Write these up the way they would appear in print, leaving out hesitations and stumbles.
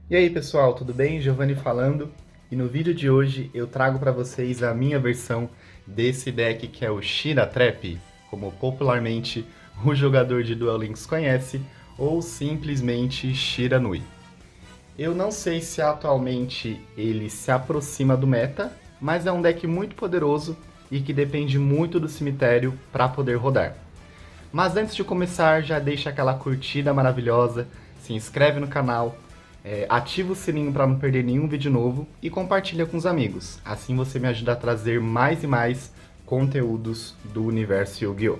E aí pessoal, tudo bem? Giovanni falando. E no vídeo de hoje eu trago para vocês a minha versão desse deck que é o Shira Trap, como popularmente o jogador de Duel Links conhece, ou simplesmente Shira Nui. Eu não sei se atualmente ele se aproxima do meta, mas é um deck muito poderoso e que depende muito do cemitério para poder rodar. Mas antes de começar, já deixa aquela curtida maravilhosa, se inscreve no canal, ativa o sininho para não perder nenhum vídeo novo e compartilha com os amigos. Assim você me ajuda a trazer mais e mais conteúdos do universo Yu-Gi-Oh!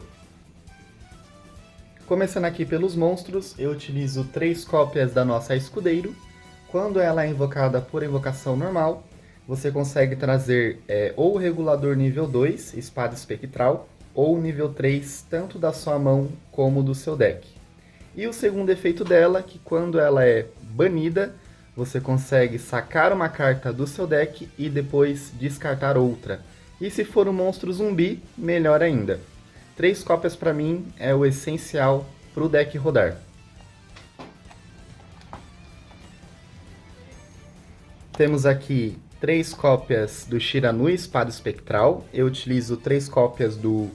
Começando aqui pelos monstros, eu utilizo 3 cópias da nossa Escudeiro. Quando ela é invocada por invocação normal, você consegue trazer ou o regulador nível 2, Espada Espectral, ou nível 3, tanto da sua mão como do seu deck. E o segundo efeito dela, que quando ela é banida, você consegue sacar uma carta do seu deck e depois descartar outra. E se for um monstro zumbi, melhor ainda. 3 cópias para mim é o essencial para o deck rodar. Temos aqui 3 cópias do Shira Nui Espada Espectral. Eu utilizo 3 cópias do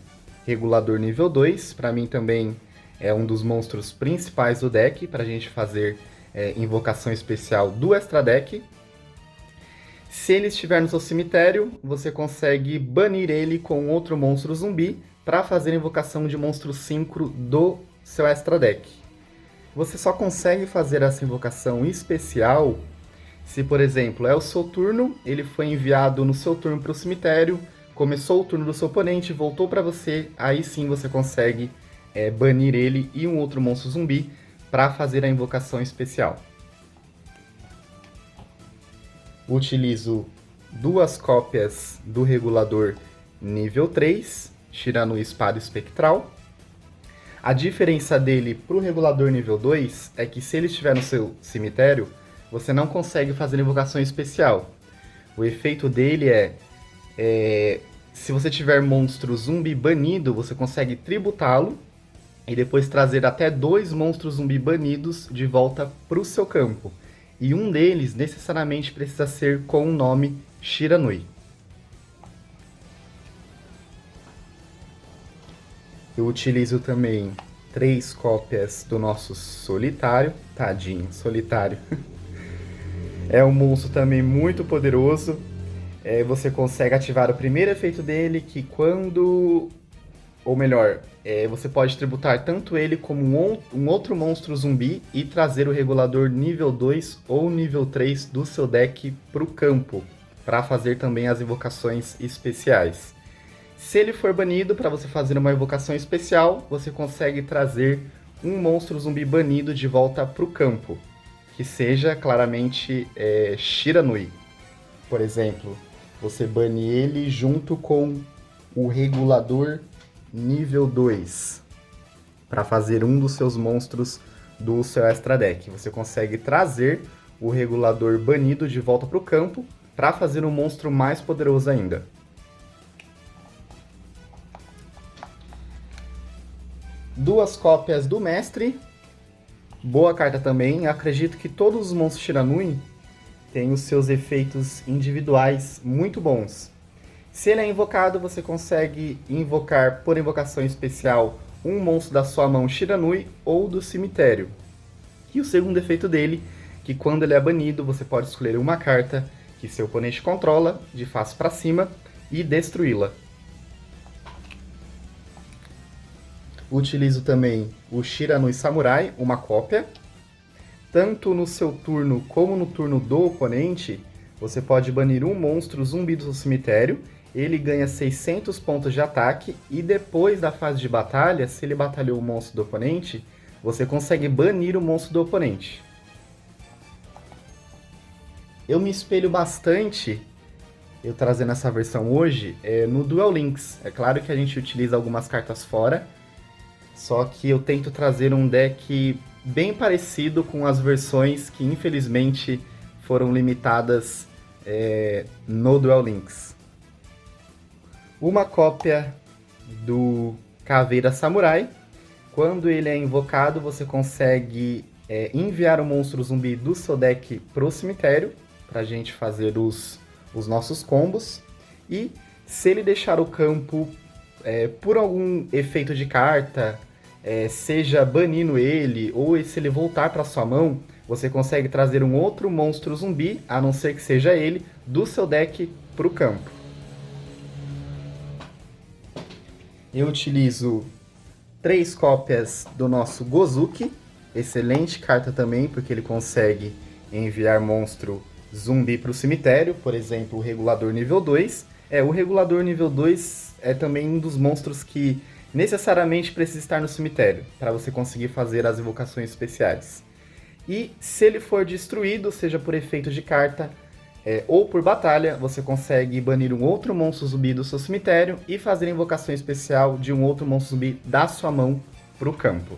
Regulador nível 2. Para mim também é um dos monstros principais do deck, para a gente fazer invocação especial do Extra Deck. Se ele estiver no seu cemitério, você consegue banir ele com outro monstro zumbi para fazer invocação de monstro síncro do seu Extra Deck. Você só consegue fazer essa invocação especial se, por exemplo, é o seu turno, ele foi enviado no seu turno para o cemitério, começou o turno do seu oponente, voltou para você, aí sim você consegue banir ele e um outro monstro zumbi para fazer a invocação especial. Utilizo 2 cópias do regulador nível 3, Shira Nui Espada Espectral. A diferença dele para o regulador nível 2 é que se ele estiver no seu cemitério, você não consegue fazer invocação especial. O efeito dele se você tiver monstro zumbi banido, você consegue tributá-lo e depois trazer até 2 monstros zumbi banidos de volta para o seu campo. E um deles necessariamente precisa ser com o nome Shira Nui. Eu utilizo também 3 cópias do nosso Solitário. Tadinho, Solitário. É um monstro também muito poderoso. Você consegue ativar o primeiro efeito dele, que quando... Ou melhor, você pode tributar tanto ele como um outro monstro zumbi e trazer o regulador nível 2 ou nível 3 do seu deck para o campo, para fazer também as invocações especiais. Se ele for banido, para você fazer uma invocação especial, você consegue trazer um monstro zumbi banido de volta para o campo, que seja claramente Shira Nui. Por exemplo, você bane ele junto com o regulador nível 2 para fazer um dos seus monstros do seu Extra Deck. Você consegue trazer o regulador banido de volta para o campo para fazer um monstro mais poderoso ainda. Duas cópias do Mestre. Boa carta também. Acredito que todos os monstros Shira Nui têm os seus efeitos individuais muito bons. Se ele é invocado, você consegue invocar por invocação especial um monstro da sua mão Shira Nui ou do cemitério. E o segundo efeito dele, que quando ele é banido, você pode escolher uma carta que seu oponente controla, de face para cima, e destruí-la. Utilizo também o Shira Nui Samurai, uma cópia. Tanto no seu turno como no turno do oponente, você pode banir um monstro zumbi do seu cemitério. Ele ganha 600 pontos de ataque e depois da fase de batalha, se ele batalhou o monstro do oponente, você consegue banir o monstro do oponente. Eu me espelho bastante, eu trazendo essa versão hoje, no Duel Links. É claro que a gente utiliza algumas cartas fora, só que eu tento trazer um deck bem parecido com as versões que infelizmente foram limitadas no Duel Links. Uma cópia do Caveira Samurai. Quando ele é invocado, você consegue enviar o monstro zumbi do seu deck pro cemitério, pra gente fazer os nossos combos. E se ele deixar o campo por algum efeito de carta, seja banindo ele, ou se ele voltar para sua mão, você consegue trazer um outro monstro zumbi, a não ser que seja ele, do seu deck pro campo. Eu utilizo 3 cópias do nosso Gozuki, excelente carta também, porque ele consegue enviar monstro zumbi para o cemitério, por exemplo, o Regulador nível 2. O Regulador nível 2 é também um dos monstros que necessariamente precisa estar no cemitério, para você conseguir fazer as invocações especiais. E se ele for destruído, seja por efeito de carta ou por batalha, você consegue banir um outro monstro zumbi do seu cemitério e fazer a invocação especial de um outro monstro zumbi da sua mão para o campo.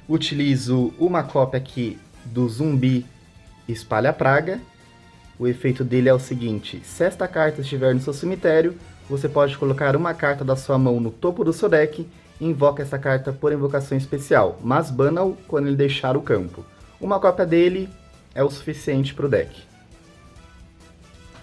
Utilizo uma cópia aqui do Zumbi Espalha Praga. O efeito dele é o seguinte: se esta carta estiver no seu cemitério, você pode colocar uma carta da sua mão no topo do seu deck e invoca essa carta por invocação especial, mas bana-o quando ele deixar o campo. Uma cópia dele é o suficiente para o deck.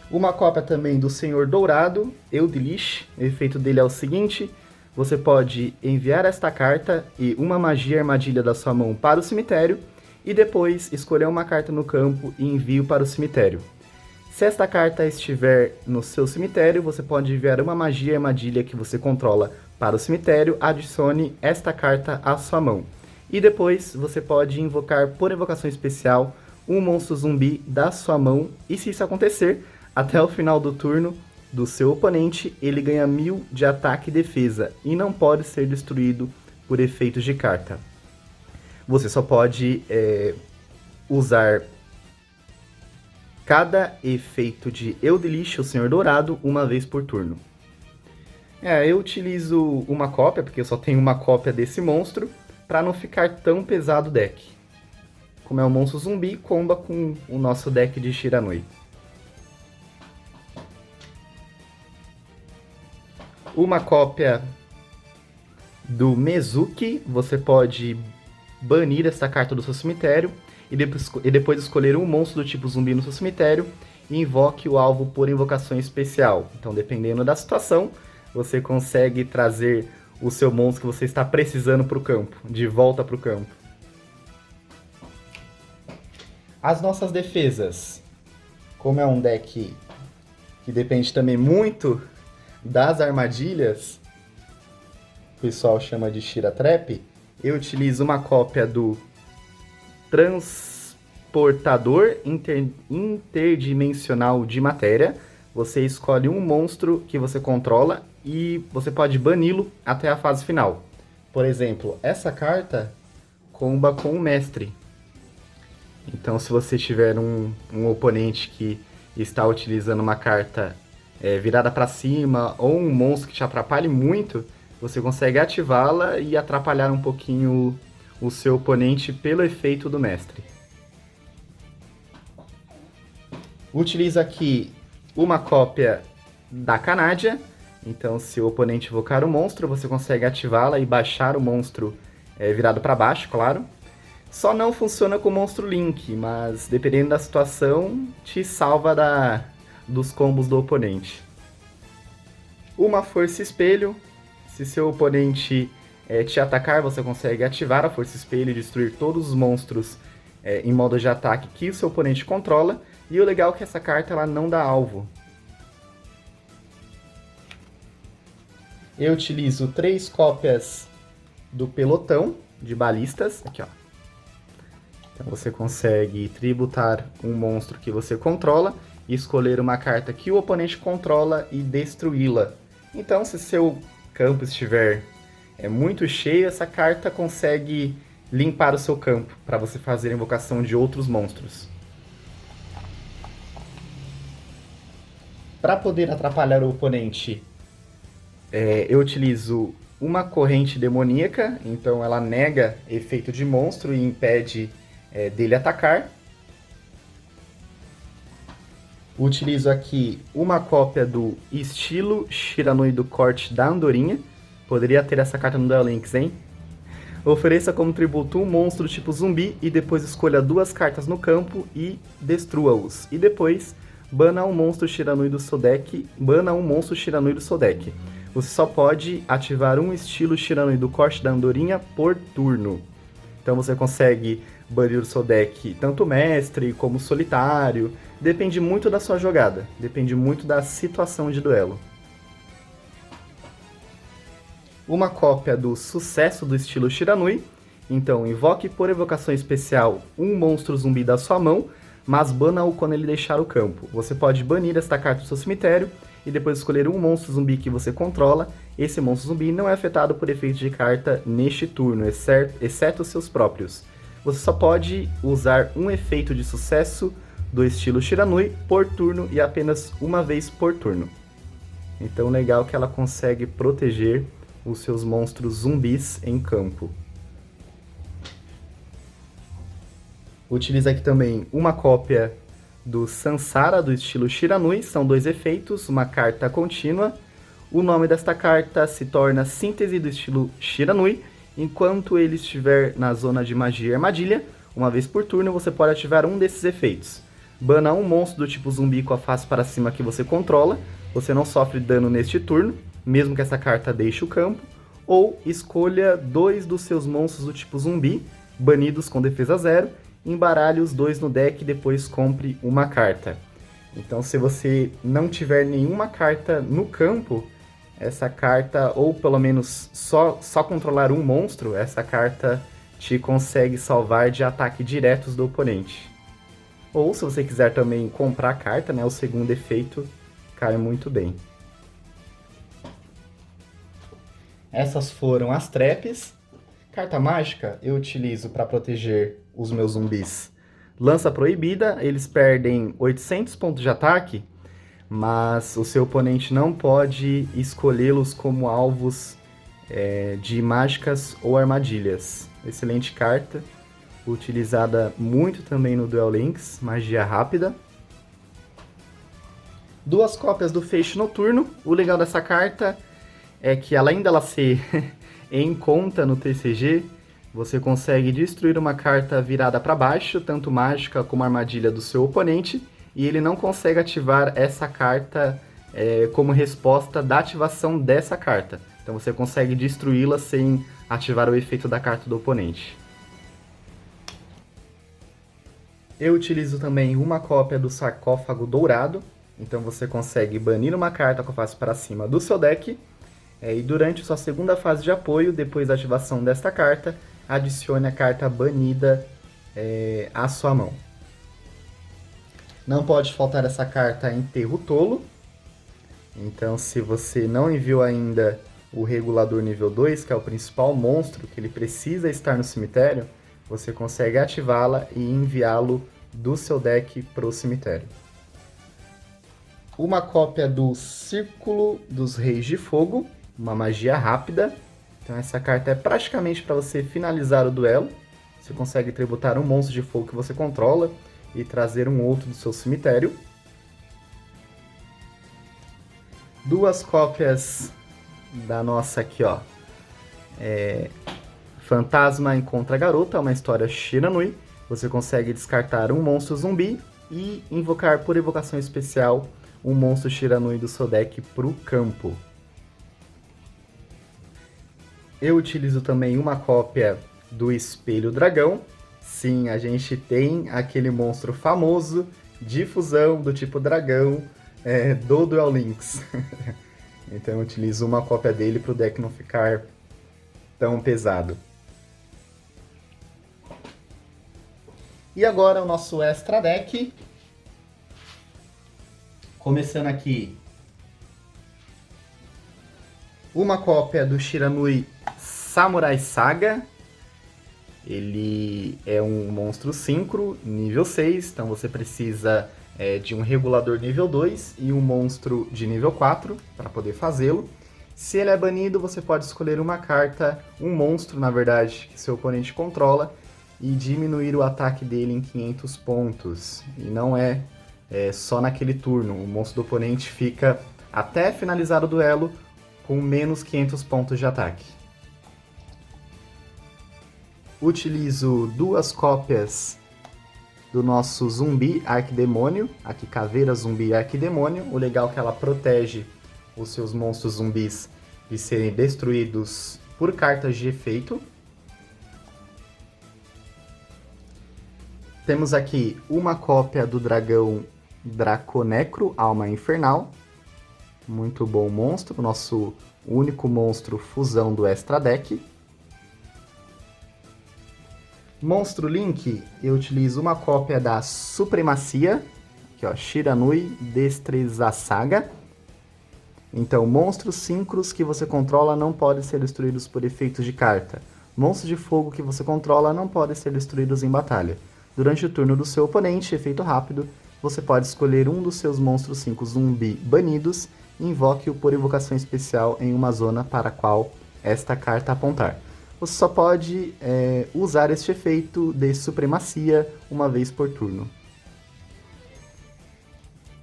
Uma cópia também do Senhor Dourado, Eldelish. O efeito dele é o seguinte: você pode enviar esta carta e uma magia armadilha da sua mão para o cemitério, e depois escolher uma carta no campo e envio para o cemitério. Se esta carta estiver no seu cemitério, você pode enviar uma magia armadilha que você controla para o cemitério, adicione esta carta à sua mão. E depois você pode invocar por invocação especial um monstro zumbi da sua mão, e se isso acontecer, até o final do turno do seu oponente, ele ganha 1000 de ataque e defesa, e não pode ser destruído por efeitos de carta. Você só pode usar cada efeito de Eldelish, o Senhor Dourado, uma vez por turno. Eu utilizo uma cópia, porque eu só tenho uma cópia desse monstro, para não ficar tão pesado o deck. Como é um monstro zumbi, comba com o nosso deck de Shiranui. Uma cópia do Mezuki, você pode banir essa carta do seu cemitério e depois escolher um monstro do tipo zumbi no seu cemitério e invoque o alvo por invocação especial. Então, dependendo da situação, você consegue trazer o seu monstro que você está precisando para o campo, de volta para o campo. As nossas defesas, como é um deck que depende também muito das armadilhas, o pessoal chama de Shira Trap, eu utilizo uma cópia do Transportador Interdimensional de Matéria. Você escolhe um monstro que você controla e você pode bani-lo até a fase final. Por exemplo, essa carta comba com o Mestre. Então, se você tiver um oponente que está utilizando uma carta virada para cima, ou um monstro que te atrapalhe muito, você consegue ativá-la e atrapalhar um pouquinho o seu oponente pelo efeito do mestre. Utilizo aqui uma cópia da Canadia, então se o oponente invocar o monstro, você consegue ativá-la e baixar o monstro virado para baixo, claro. Só não funciona com o monstro Link, mas dependendo da situação, te salva dos combos do oponente. Uma Força Espelho. Se seu oponente te atacar, você consegue ativar a Força Espelho e destruir todos os monstros em modo de ataque que o seu oponente controla. E o legal é que essa carta ela não dá alvo. Eu utilizo 3 cópias do Pelotão de Balistas. Aqui, ó. Então você consegue tributar um monstro que você controla e escolher uma carta que o oponente controla e destruí-la. Então, se seu campo estiver muito cheio, essa carta consegue limpar o seu campo para você fazer a invocação de outros monstros. Para poder atrapalhar o oponente, eu utilizo uma corrente demoníaca, então ela nega efeito de monstro e impede dele atacar. Utilizo aqui uma cópia do estilo Shiranui do corte da Andorinha, Poderia ter essa carta no Duel Links, hein? Ofereça como tributo um monstro tipo zumbi e depois escolha 2 cartas no campo e destrua-os. E depois, bana um monstro Shiranui do seu deck. Você só pode ativar um estilo Shiranui do corte da andorinha por turno. Então você consegue banir o seu deck tanto mestre como solitário. Depende muito da sua jogada, depende muito da situação de duelo. Uma cópia do sucesso do estilo Shiranui. Então, invoque por evocação especial um monstro zumbi da sua mão, mas bana-o quando ele deixar o campo. Você pode banir esta carta do seu cemitério e depois escolher um monstro zumbi que você controla. Esse monstro zumbi não é afetado por efeitos de carta neste turno, exceto os seus próprios. Você só pode usar um efeito de sucesso do estilo Shiranui por turno e apenas uma vez por turno. Então, legal que ela consegue proteger os seus monstros zumbis em campo. Utiliza aqui também uma cópia do Sansara do estilo Shiranui, são 2 efeitos, uma carta contínua. O nome desta carta se torna síntese do estilo Shiranui. Enquanto ele estiver na zona de magia e armadilha, uma vez por turno você pode ativar um desses efeitos. Bana um monstro do tipo zumbi com a face para cima que você controla, você não sofre dano neste turno, mesmo que essa carta deixe o campo, ou escolha 2 dos seus monstros do tipo zumbi, banidos com defesa 0, embaralhe os 2 no deck e depois compre uma carta. Então, se você não tiver nenhuma carta no campo, essa carta, ou pelo menos só controlar um monstro, essa carta te consegue salvar de ataques diretos do oponente. Ou, se você quiser também comprar a carta, né, o segundo efeito cai muito bem. Essas foram as traps. Carta mágica eu utilizo para proteger os meus zumbis. Lança proibida, eles perdem 800 pontos de ataque, mas o seu oponente não pode escolhê-los como alvos de mágicas ou armadilhas. Excelente carta, utilizada muito também no Duel Links, magia rápida. 2 cópias do Feixe Noturno. O legal dessa carta é que, além dela ser em conta no TCG, você consegue destruir uma carta virada para baixo, tanto mágica como armadilha do seu oponente, e ele não consegue ativar essa carta como resposta da ativação dessa carta. Então você consegue destruí-la sem ativar o efeito da carta do oponente. Eu utilizo também uma cópia do Sarcófago Dourado, então você consegue banir uma carta com a face para cima do seu deck, e durante sua segunda fase de apoio, depois da ativação desta carta, adicione a carta banida à sua mão. Não pode faltar essa carta Enterro Tolo. Então, se você não enviou ainda o Regulador nível 2, que é o principal monstro que ele precisa estar no cemitério, você consegue ativá-la e enviá-lo do seu deck para o cemitério. Uma cópia do Círculo dos Reis de Fogo, uma magia rápida. Então essa carta é praticamente para você finalizar o duelo. Você consegue tributar um monstro de fogo que você controla e trazer um outro do seu cemitério. 2 cópias da nossa aqui, ó. Fantasma Encontra a Garota, uma história Shiranui. Você consegue descartar um monstro zumbi e invocar por evocação especial um monstro Shiranui do seu deck para o campo. Eu utilizo também uma cópia do Espelho Dragão. Sim, a gente tem aquele monstro famoso de fusão do tipo dragão do Duel Links. Então eu utilizo uma cópia dele para o deck não ficar tão pesado. E agora o nosso extra deck. Começando aqui, uma cópia do Shiranui Samurai Saga. Ele é um monstro síncro, nível 6, então você precisa de um regulador nível 2 e um monstro de nível 4 para poder fazê-lo. Se ele é banido, você pode escolher uma carta, um monstro, na verdade, que seu oponente controla, e diminuir o ataque dele em 500 pontos. E não é só naquele turno, o monstro do oponente fica, até finalizar o duelo, com menos 500 pontos de ataque. Utilizo 2 cópias do nosso zumbi arquidemônio, aqui caveira zumbi arquidemônio. O legal é que ela protege os seus monstros zumbis de serem destruídos por cartas de efeito. Temos aqui uma cópia do dragão Draconecro, Alma Infernal. Muito bom monstro, nosso único monstro fusão do Extra Deck. Monstro Link, eu utilizo uma cópia da Supremacia, aqui ó, Shiranui Destreza Saga. Então, monstros síncros que você controla não podem ser destruídos por efeitos de carta. Monstros de fogo que você controla não podem ser destruídos em batalha. Durante o turno do seu oponente, efeito rápido, você pode escolher um dos seus monstros 5 zumbi banidos e invoque-o por invocação especial em uma zona para a qual esta carta apontar. Você só pode usar este efeito de supremacia uma vez por turno.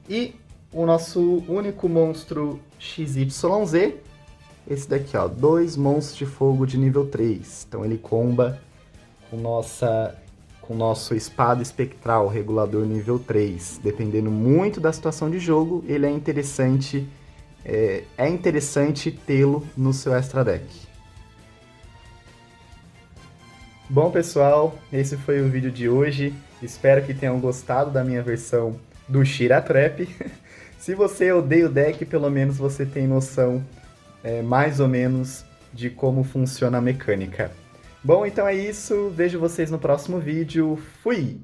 E o nosso único monstro XYZ, esse daqui, ó, 2 monstros de fogo de nível 3. Então ele comba com o nosso espada espectral, regulador nível 3. Dependendo muito da situação de jogo, ele é interessante tê-lo no seu extra deck. Bom, pessoal, esse foi o vídeo de hoje. Espero que tenham gostado da minha versão do Shira Trap. Se você odeia o deck, pelo menos você tem noção mais ou menos de como funciona a mecânica. Bom, então é isso. Vejo vocês no próximo vídeo. Fui!